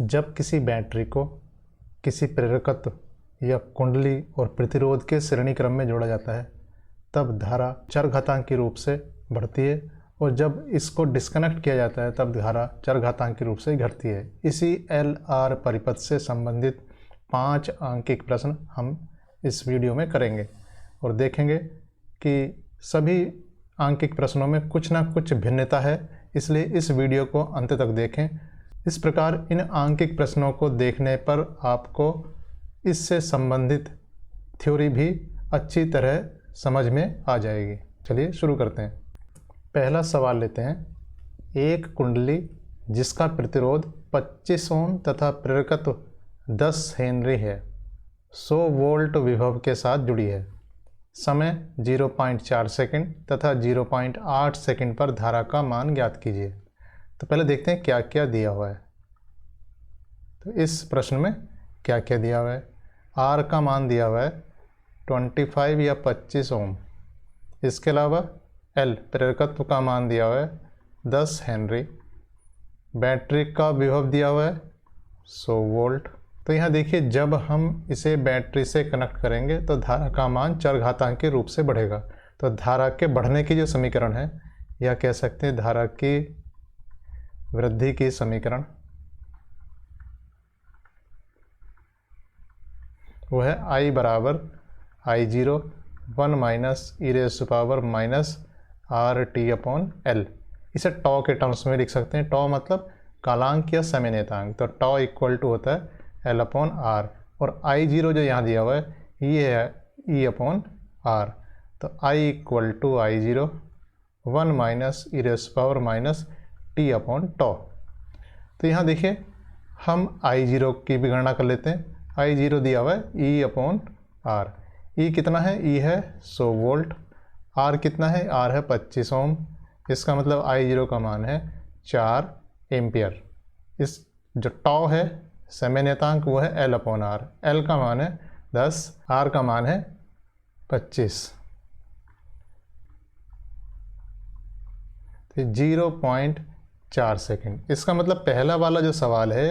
जब किसी बैटरी को किसी प्रेरकत्व या कुंडली और प्रतिरोध के श्रेणी क्रम में जोड़ा जाता है तब धारा चरघातांकी रूप से बढ़ती है, और जब इसको डिस्कनेक्ट किया जाता है तब धारा चरघातांकी रूप से घटती है। इसी LR परिपथ से संबंधित 5 आंकिक प्रश्न हम इस वीडियो में करेंगे और देखेंगे कि सभी आंकिक प्रश्नों में कुछ ना कुछ भिन्नता है, इसलिए इस वीडियो को अंत तक देखें। इस प्रकार इन आंकिक प्रश्नों को देखने पर आपको इससे संबंधित थ्योरी भी अच्छी तरह समझ में आ जाएगी। चलिए शुरू करते हैं। पहला सवाल लेते हैं। एक कुंडली जिसका प्रतिरोध 25 ओम तथा प्रेरकत्व 10 हेनरी है 100 वोल्ट विभव के साथ जुड़ी है। समय 0.4 सेकंड तथा 0.8 सेकंड पर धारा का मान ज्ञात कीजिए। तो पहले देखते हैं क्या क्या दिया हुआ है। तो इस प्रश्न में क्या क्या दिया हुआ है। R का मान दिया हुआ है 25 या 25 ओम। इसके अलावा L प्रेरकत्व का मान दिया हुआ है 10 हेनरी। बैटरी का विभव दिया हुआ है 100 वोल्ट। तो यहाँ देखिए, जब हम इसे बैटरी से कनेक्ट करेंगे तो धारा का मान चरघातांकी रूप से बढ़ेगा। तो धारा के बढ़ने की जो समीकरण है, या कह सकते हैं धारा की वृद्धि की समीकरण, वो है I बराबर I0 1 minus e raise to power minus RT upon L। इसे टॉ के टर्म्स में लिख सकते हैं। टॉ मतलब कालांक या समय नियतांक। तो टॉ इक्वल टू होता है L अपॉन R, और I0 जो यहाँ दिया हुआ है ये है E अपॉन R। तो I equal to I0 1 minus e raise to power minus T upon tau. तो यहाँ देखिए, हम I0 की भी गणना कर लेते हैं। I0 दिया हुआ है E अपॉन R। E कितना है? E है 100 वोल्ट। R कितना है? R है 25 ओम। इसका मतलब I0 का मान है 4 एम्पियर। इस जो टॉ है समय नियतांक वो है L अपॉन R। L का मान है 10, R का मान है 25। तो 0.4 सेकंड। इसका मतलब पहला वाला जो सवाल है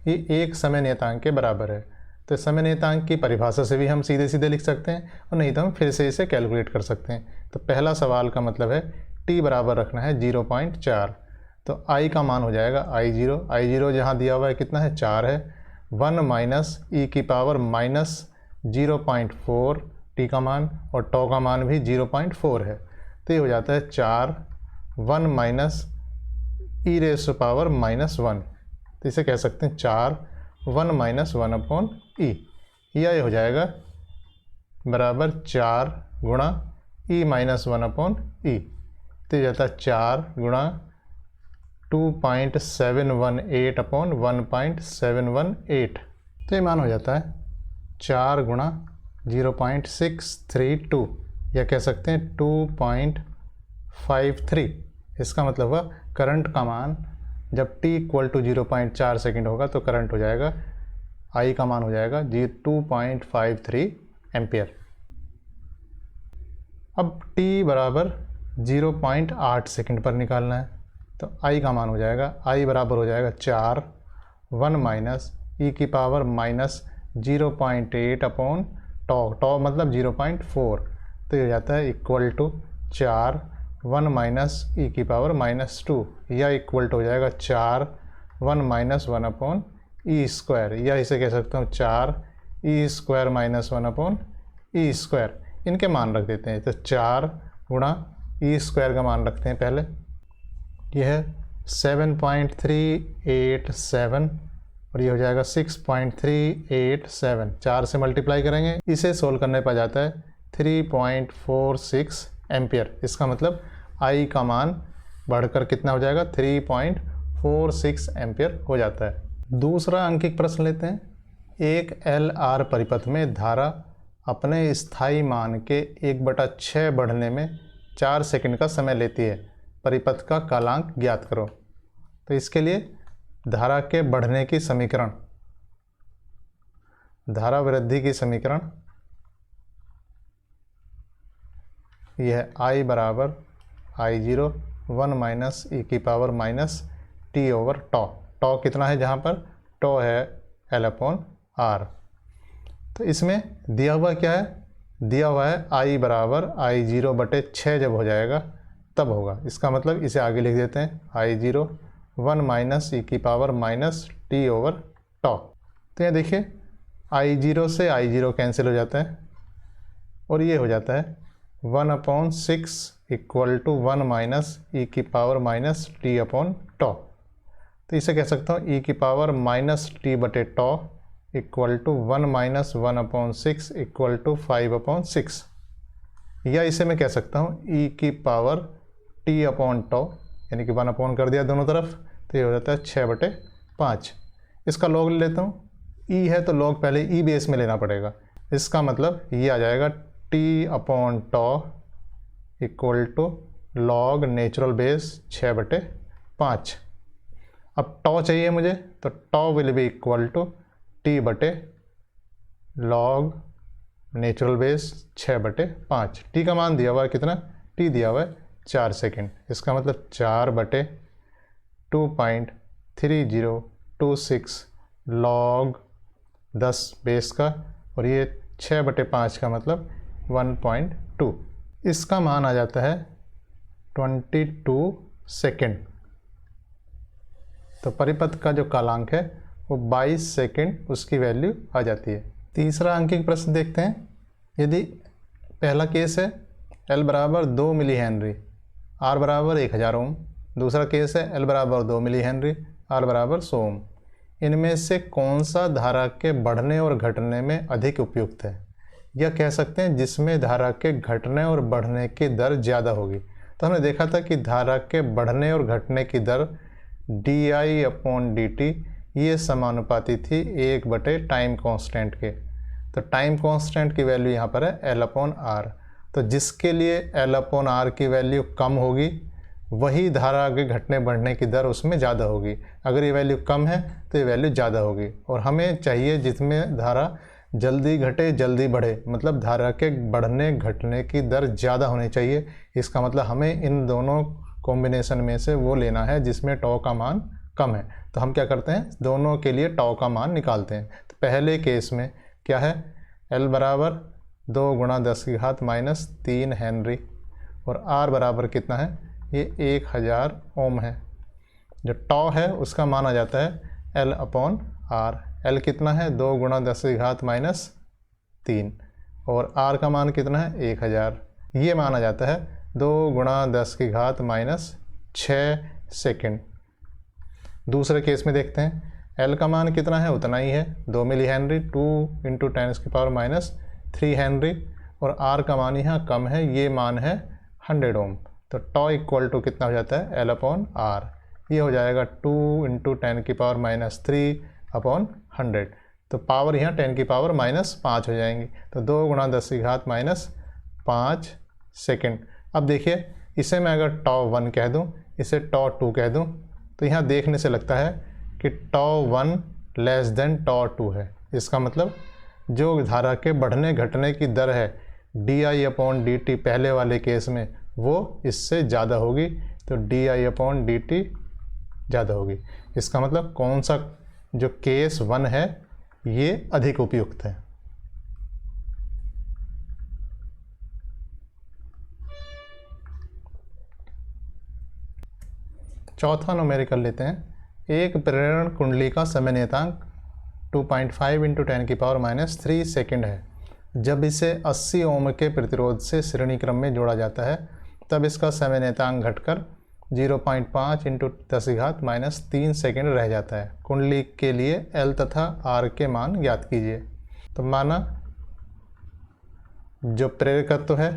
ये एक समय नियतांक के बराबर है। तो समय नियतांक की परिभाषा से भी हम सीधे सीधे लिख सकते हैं, और नहीं तो हम फिर से इसे कैलकुलेट कर सकते हैं। तो पहला सवाल का मतलब है t बराबर रखना है 0.4। तो I का मान हो जाएगा I0 जहाँ दिया हुआ है कितना है? 4 है। 1 माइनस ई की पावर माइनस 0.4 t का मान, और टॉ का मान भी 0.4 है। तो ये हो जाता है 4 1 minus e raise to power minus 1। तो इसे कह सकते हैं 4 1 माइनस 1 अपॉन ई। या ये हो जाएगा बराबर 4 गुणा ई माइनस 1 अपॉन ई। तो ये जाता है 4 गुणा 2.718 अपॉन 1.718। तो ये मान हो जाता है 4 गुणा 0.632, या कह सकते हैं 2.53। इसका मतलब हुआ करंट का मान जब t इक्वल टू 0.4 सेकेंड होगा तो करंट हो जाएगा, I का मान हो जाएगा 2.53 एम्पियर। अब t बराबर 0.8 सेकेंड पर निकालना है। तो I का मान हो जाएगा, I बराबर हो जाएगा 4 1 माइनस ई की पावर माइनस 0.8 अपॉन टॉ मतलब 0.4। तो ये हो जाता है इक्वल टू 4 1 माइनस ई की पावर माइनस 2, या इक्वल टू हो जाएगा 4 1 माइनस 1 अपॉन ई स्क्वायर, या इसे कह सकता हूँ 4 E square minus 1 upon E square. इनके मान रख देते हैं। तो 4 गुणा ई स्क्वायर का मान रखते हैं पहले। यह है 7.387, और ये हो जाएगा 6.387। 4 से मल्टीप्लाई करेंगे, इसे सोल्व करने पर जाता है 3.46 एम्पियर। इसका मतलब I का मान बढ़कर कितना हो जाएगा? 3.46 एम्पियर हो जाता है। दूसरा अंकिक प्रश्न लेते हैं। एक LR परिपथ में धारा अपने स्थायी मान के 1/6 बढ़ने में 4 सेकंड का समय लेती है। परिपथ का कालांक ज्ञात करो। तो इसके लिए धारा के बढ़ने की समीकरण, धारा वृद्धि की समीकरण, यह I बराबर I0 1 माइनस ई की पावर माइनस टी ओवर टॉ। टॉ कितना है जहाँ पर? टॉ है L/R। तो इसमें दिया हुआ क्या है, दिया हुआ है I बराबर I0/6 जब हो जाएगा तब होगा। इसका मतलब इसे आगे लिख देते हैं I0 1 माइनस -e⁻t/टॉ। तो यहाँ देखिए I0 से I0 कैंसिल हो जाता है और ये हो जाता है 1/6 = 1 माइनस e⁻t/टॉ। तो इसे कह सकता हूँ e⁻t/टॉ = 1 माइनस 1/6 = 5/6, या इसे मैं कह सकता हूँ e⁻t/टॉ यानी कि 1 कर दिया दोनों तरफ, तो ये हो जाता है 6/5। इसका लॉग ले लेता हूँ, e है तो लॉग पहले e बेस में लेना पड़ेगा। इसका मतलब ये आ जाएगा t/टॉ = log नेचुरल बेस 6/5। अब टॉ चाहिए मुझे, तो tau will be equal to t/log natural base 6/5। T का मान दिया हुआ है कितना, टी दिया हुआ है 4 सेकेंड। इसका मतलब 4/2.3026 log 10 बेस का, और ये 6/5 का मतलब 1.2। इसका मान आ जाता है 22 सेकेंड। तो परिपथ का जो कालांक है वो 22 सेकेंड उसकी वैल्यू आ जाती है। तीसरा अंकिक प्रश्न देखते हैं। यदि पहला केस है L बराबर 2 मिली हेनरी, R बराबर 1000 ओम। दूसरा केस है L बराबर 2 मिली हेनरी, R बराबर 100 ओम। इनमें से कौन सा धारा के बढ़ने और घटने में अधिक उपयुक्त है, या कह सकते हैं जिसमें धारा के घटने और बढ़ने की दर ज़्यादा होगी। तो हमने देखा था कि धारा के बढ़ने और घटने की दर di/dt ये समानुपाती थी 1/टाइम कांस्टेंट के। तो टाइम कांस्टेंट की वैल्यू यहाँ पर है L/R। तो जिसके लिए L/R की वैल्यू कम होगी वही धारा के घटने बढ़ने की दर उसमें ज़्यादा होगी। अगर ये वैल्यू कम है तो ये वैल्यू ज़्यादा होगी, और हमें चाहिए जिसमें धारा जल्दी घटे जल्दी बढ़े, मतलब धारा के बढ़ने घटने की दर ज़्यादा होनी चाहिए। इसका मतलब हमें इन दोनों कॉम्बिनेशन में से वो लेना है जिसमें टॉ का मान कम है। तो हम क्या करते हैं, दोनों के लिए टॉ का मान निकालते हैं। तो पहले केस में क्या है, L बराबर 2 × 10⁻³ हेनरी, और R बराबर कितना है, ये 1000 ओम है। जो टॉ है उसका मान आ जाता है L/R। L कितना है, 2 × 10⁻³ और R का मान कितना है, 1000। ये मान आ जाता है 2 × 10⁻6 सेकेंड। दूसरे केस में देखते हैं, L का मान कितना है, उतना ही है 2 मिली हेनरी, 2 × 10⁻³ हेनरी, और R का मान यहाँ कम है, ये मान है 100 ओम। तो टॉ इक्वल टू कितना हो जाता है, L/R। ये हो जाएगा 2 × 10⁻³ तो पावर यहाँ 10⁻5 हो जाएंगी। तो 2 × 10⁻5 सेकेंड। अब देखिए इसे मैं अगर टॉ 1 कह दूँ, इसे टॉ 2 कह दूँ, तो यहाँ देखने से लगता है कि टॉ 1 < टॉ 2 है। इसका मतलब जो धारा के बढ़ने घटने की दर है di/dt पहले वाले केस में, वो इससे ज़्यादा होगी। तो di/dt ज़्यादा होगी। इसका मतलब कौन सा जो केस 1 है ये अधिक उपयुक्त है। चौथा न्यूमेरिकल लेते हैं। एक प्रेरण कुंडली का समय नियतांक 2.5 × 10⁻³ सेकेंड है। जब इसे 80 ओम के प्रतिरोध से श्रेणी क्रम में जोड़ा जाता है तब इसका समय नियतांक घटकर 0.5 × 10⁻³ सेकेंड रह जाता है। कुंडली के लिए L तथा R के मान ज्ञात कीजिए। तो माना जो प्रेरकत्व है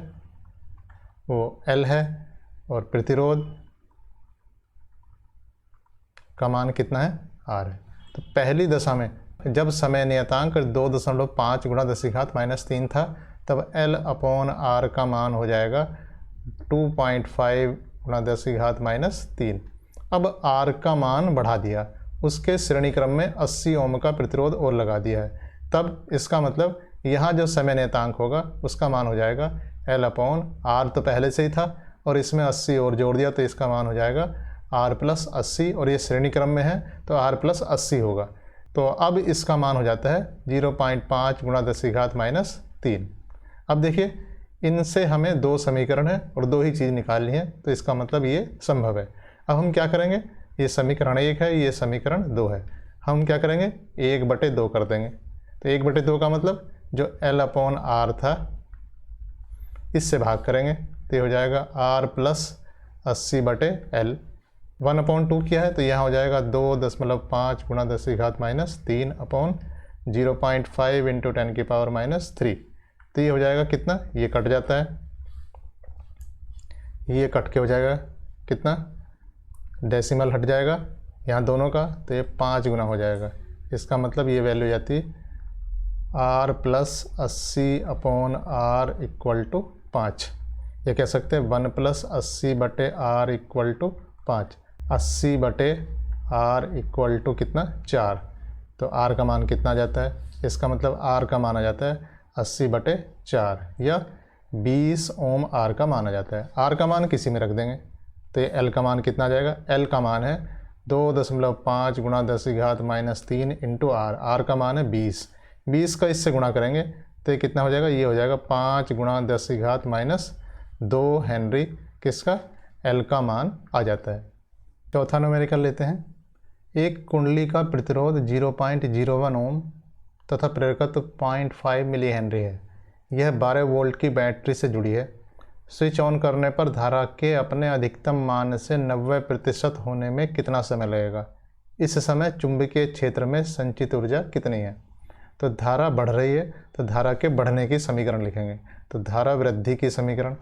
वो L है और प्रतिरोध का मान कितना है, R है। तो पहली दशा में जब समय नियतांक 2.5 × 10⁻³ था तब L/R का मान हो जाएगा 2.5 × 10⁻³। अब R का मान बढ़ा दिया, उसके श्रेणी क्रम में 80 ओम का प्रतिरोध और लगा दिया है, तब इसका मतलब यहाँ जो समय नियतांक होगा उसका मान हो जाएगा L/R। तो पहले से ही था और इसमें 80 और जोड़ दिया तो इसका मान हो जाएगा R + 80, और ये श्रेणी क्रम में है तो R + 80 होगा। तो अब इसका मान हो जाता है 0.5 गुणा 10 की घात माइनस 3। अब देखिए इनसे हमें दो समीकरण है और दो ही चीज़ निकालनी है, तो इसका मतलब ये संभव है। अब हम क्या करेंगे, ये समीकरण 1 है, ये समीकरण 2 है, हम क्या करेंगे 1/2 कर देंगे। तो 1/2 का मतलब जो L/R था इससे भाग करेंगे, तो ये हो जाएगा R प्लस 80/L। 1/2 क्या है, तो यहाँ हो जाएगा 2.5 गुणा 10 की घात माइनस 3 अपॉन 0.5 इंटू 10 की पावर माइनस 3। तो ये हो जाएगा कितना, ये कट जाता है, ये कट के हो जाएगा कितना, डेसिमल हट जाएगा यहाँ दोनों का, तो ये 5 गुना हो जाएगा। इसका मतलब ये वैल्यू जाती है R plus 80/R equal to 5। ये कह सकते हैं 1 plus 80/R equal to 5। 80/R equal to कितना, 4। तो R का मान कितना जाता है, इसका मतलब R का माना जाता है 80/4 या 20 ओम R का माना जाता है। R का मान किसी में रख देंगे, तो ये L का मान कितना जाएगा, L का मान है 2.5 गुणा 10 की घात माइनस 3 इंटू R। R का मान है 20। 20 का इससे गुणा करेंगे तो ये कितना हो जाएगा, ये हो जाएगा 5 गुणा 10 की घात माइनस 2 हेनरी, किसका, L का मान आ जाता है। चौथा न्यूमेरिकल लेते हैं। एक कुंडली का प्रतिरोध 0.01 ओम तथा प्रेरकत्व 0.5 मिली हेनरी है। यह 12 वोल्ट की बैटरी से जुड़ी है। स्विच ऑन करने पर धारा के अपने अधिकतम मान से 90% होने में कितना समय लगेगा। इस समय चुंबकीय क्षेत्र में संचित ऊर्जा कितनी है। तो धारा बढ़ रही है, तो धारा के बढ़ने की समीकरण लिखेंगे। तो धारा वृद्धि की समीकरण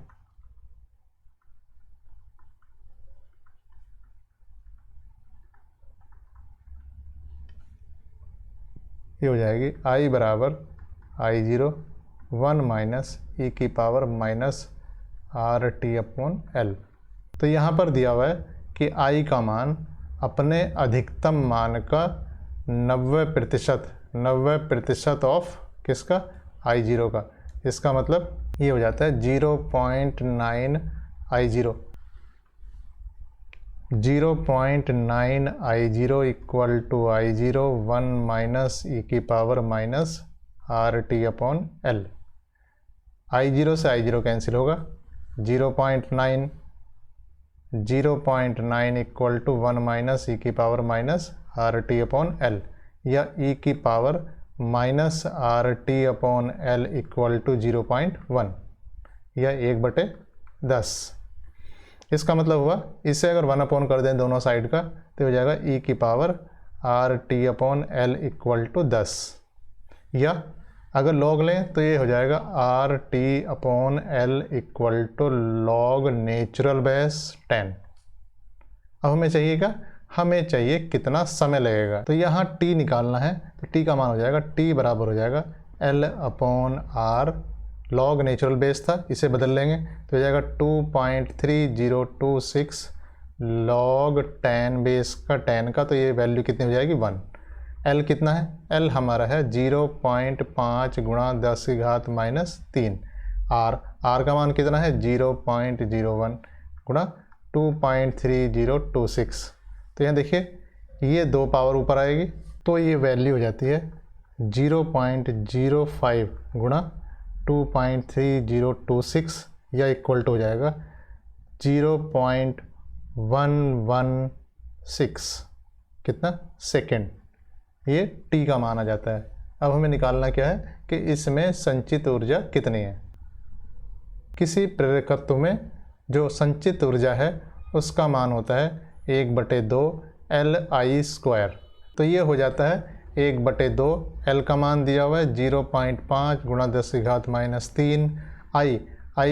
ये हो जाएगी I बराबर I0 1 माइनस e की पावर माइनस RT/L। तो यहाँ पर दिया हुआ है कि I का मान अपने अधिकतम मान का 90% ऑफ किसका, I0 का। इसका मतलब ये हो जाता है 0.9 I0 equal to I0 1 minus e की पावर माइनस RT/L। I0 से I0 कैंसिल होगा, 0.9 इक्वल टू 1 माइनस e की पावर माइनस RT/L या e की power minus RT/L equal to 0.1 या 1/10। इसका मतलब हुआ, इससे अगर 1 कर दें दोनों साइड का तो हो जाएगा e की पावर RT/L इक्वल टू 10, या अगर लॉग लें तो ये हो जाएगा RT/L equal to log natural base 10। अब हमें चाहिए क्या, हमें चाहिए कितना समय लगेगा। तो यहाँ t निकालना है, तो t का मान हो जाएगा, t बराबर हो जाएगा L/R। लॉग नेचुरल बेस था, इसे बदल लेंगे तो हो जाएगा 2.3026 लॉग 10 बेस का 10 का, तो ये वैल्यू कितनी हो जाएगी 1। L कितना है, L हमारा है 0.5 गुणा 10 की घात माइनस 3। R का मान कितना है 0.01 गुणा 2.3026। तो यहाँ देखिए ये 2 पावर ऊपर आएगी, तो ये वैल्यू हो जाती है 0.05 गुणा 2.3026 या इक्वल टू हो जाएगा 0.116 कितना सेकेंड। ये t का मान आ जाता है। अब हमें निकालना क्या है कि इसमें संचित ऊर्जा कितनी है। किसी प्रेरकत्व में जो संचित ऊर्जा है उसका मान होता है 1/2 Li²। तो ये हो जाता है 1/2, L का मान दिया हुआ है 0.5 गुणा 10 की घात माइनस 3। I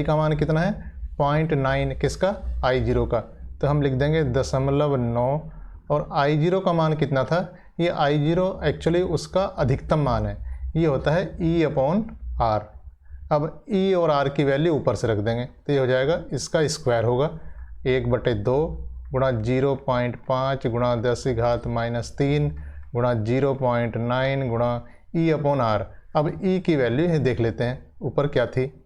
का मान कितना है 0.9 किसका, I0 का, तो हम लिख देंगे 0.9। और I0 का मान कितना था, ये I0 एक्चुअली उसका अधिकतम मान है, ये होता है E/R। अब E और R की वैल्यू ऊपर से रख देंगे तो ये हो जाएगा, इसका स्क्वायर होगा 1/2 गुणा 0.5 गुणा 10 की घात माइनस 3 गुणा 0.9 गुणा E/R। अब E की वैल्यू देख लेते हैं ऊपर क्या थी।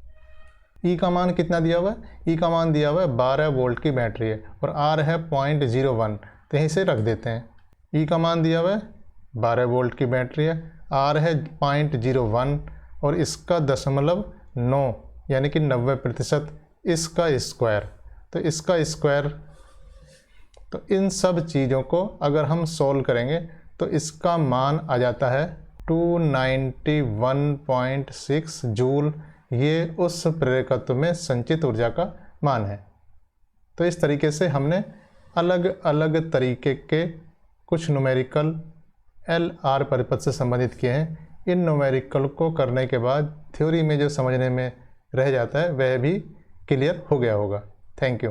E का मान कितना दिया हुआ है, E का मान दिया हुआ है 12 वोल्ट की बैटरी है और R है 0.01, तो यहीं से रख देते हैं। E का मान दिया हुआ है 12 वोल्ट की बैटरी है, R है 0.01 और इसका 0.9 यानी कि 90% इसका स्क्वायर। तो इसका स्क्वायर, तो इन सब चीज़ों को अगर हम सॉल्व करेंगे तो इसका मान आ जाता है 291.6 जूल। ये उस प्रेरकत्व में संचित ऊर्जा का मान है। तो इस तरीके से हमने अलग अलग तरीके के कुछ न्यूमेरिकल LR परिपथ से संबंधित किए हैं। इन न्यूमेरिकल को करने के बाद थ्योरी में जो समझने में रह जाता है वह भी क्लियर हो गया होगा। Thank you.